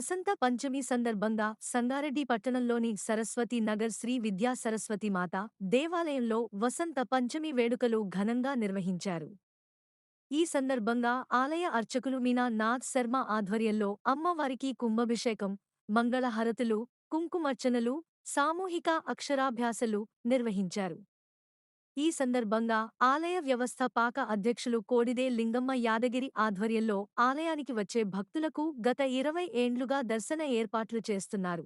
వసంత పంచమి సందర్భంగా సంగారెడ్డి పట్టణంలోని సరస్వతి నగర్ శ్రీ విద్యా సరస్వతి మాత దేవాలయంలో వసంత పంచమి వేడుకలు ఘనంగా నిర్వహించారు. ఈ సందర్భంగా ఆలయ అర్చకులు మీనా నాథ్ శర్మ ఆధ్వర్యంలో అమ్మవారికి కుంభాభిషేకం, మంగళహారతులు, కుంకుమార్చనలు, సామూహిక అక్షరాభ్యాసాలు నిర్వహించారు. ఈ సందర్భంగా ఆలయ వ్యవస్థాపక అధ్యక్షులు కోడిదే లింగమ్మ యాదగిరి ఆధ్వర్యంలో ఆలయానికి వచ్చే భక్తులకు గత 20 ఏండ్లుగా దర్శన ఏర్పాట్లు చేస్తున్నారు.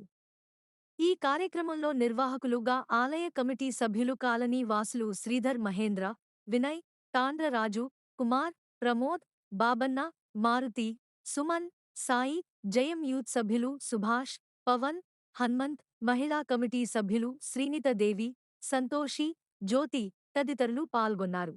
ఈ కార్యక్రమంలో నిర్వాహకులుగా ఆలయ కమిటీ సభ్యులు కాలనీ వాసులు శ్రీధర్ మహేంద్ర, వినయ్, తాండ్ర రాజు, కుమార్, ప్రమోద్, బాబన్న, మారుతి, సుమన్, సాయి, జయం యూత్ సభ్యులు సుభాష్, పవన్, హన్మంత్, మహిళా కమిటీ సభ్యులు శ్రీనిత దేవి, సంతోషి, జ్యోతి తదితరులు పాల్గొన్నారు.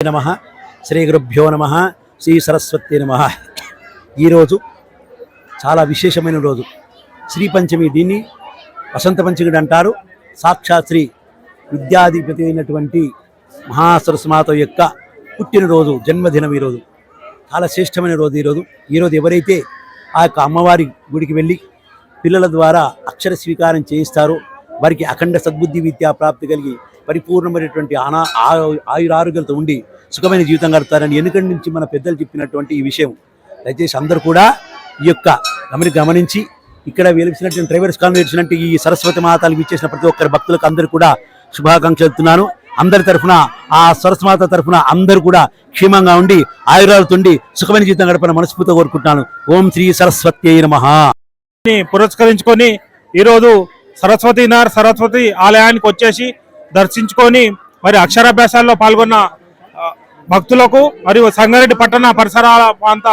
నమః శ్రీ గురుభ్యో నమః శ్రీ సరస్వతి నమః. ఈరోజు చాలా విశేషమైన రోజు, శ్రీ పంచమి. దీన్ని వసంత పంచమి అంటారు. సాక్షాత్ శ్రీ విద్యాధిపతి అయినటువంటి మహాసరస్వతి మాత యొక్క పుట్టినరోజు, జన్మదినం ఈరోజు. చాలా శ్రేష్టమైన రోజు ఈరోజు ఎవరైతే ఆ యొక్క అమ్మవారి గుడికి వెళ్ళి పిల్లల ద్వారా అక్షర స్వీకారం చేయిస్తారో వారికి అఖండ సద్బుద్ధి విద్యా ప్రాప్తి కలిగి పరిపూర్ణమైనటువంటి ఆయురారోగ్యాలతో ఉండి సుఖమైన జీవితం గడుపుతారని వెనుకటి నుంచి మన పెద్దలు చెప్పినటువంటి ఈ విషయం దయచేసి అందరూ కూడా ఈ యొక్క గమనించి ఇక్కడ వెలిసినటువంటి డ్రైవర్స్ కాన్వెన్షన్ ఈ సరస్వతి మాతలకు ఇచ్చేసిన ప్రతి ఒక్కరి భక్తులకు అందరూ కూడా శుభాకాంక్షలు చెప్తున్నాను. అందరి తరఫున, ఆ సరస్వతి మాత తరఫున అందరూ కూడా క్షేమంగా ఉండి ఆయురాలతోండి సుఖమైన జీవితం గడపని మనస్ఫూర్తిగా కోరుకుంటున్నాను. ఓం శ్రీ సరస్వతి నమః. పురస్కరించుకొని ఈరోజు సరస్వతి ఆలయానికి వచ్చేసి దర్శించుకొని మరి అక్షరాభ్యాసాల్లో పాల్గొన్న భక్తులకు మరియు సంగారెడ్డి పట్టణ పరిసరాల ప్రాంత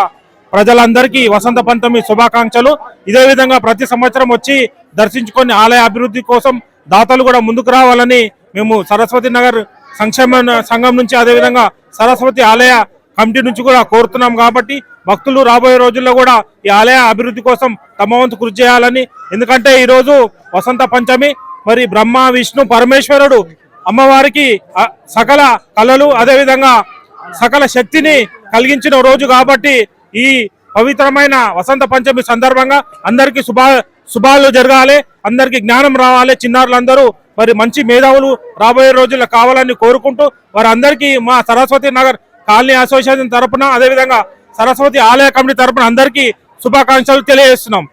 ప్రజలందరికీ వసంత పంచమి శుభాకాంక్షలు. ఇదే విధంగా ప్రతి సంవత్సరం వచ్చి దర్శించుకొని ఆలయ అభివృద్ధి కోసం దాతలు కూడా ముందుకు రావాలని మేము సరస్వతి నగర్ సంక్షేమ సంఘం నుంచి, అదేవిధంగా సరస్వతి ఆలయ కమిటీ నుంచి కూడా కోరుతున్నాం. కాబట్టి భక్తులు రాబోయే రోజుల్లో కూడా ఈ ఆలయ అభివృద్ధి కోసం తమ వంతు కృషి చేయాలని. ఎందుకంటే ఈరోజు వసంత పంచమి, మరి బ్రహ్మ విష్ణు పరమేశ్వరుడు అమ్మవారికి సకల కళలు అదేవిధంగా సకల శక్తిని కలిగించిన రోజు. కాబట్టి ఈ పవిత్రమైన వసంత పంచమి సందర్భంగా అందరికీ శుభాలు జరగాలి, అందరికీ జ్ఞానం రావాలి. చిన్నారులందరూ మరి మంచి మేధావులు రాబోయే రోజుల్లో కావాలని కోరుకుంటూ వారందరికీ మా సరస్వతి నగర్ కాలనీ అసోసియేషన్ తరఫున, అదేవిధంగా సరస్వతి ఆలయ కమిటీ తరఫున అందరికీ శుభాకాంక్షలు తెలియజేస్తున్నాం.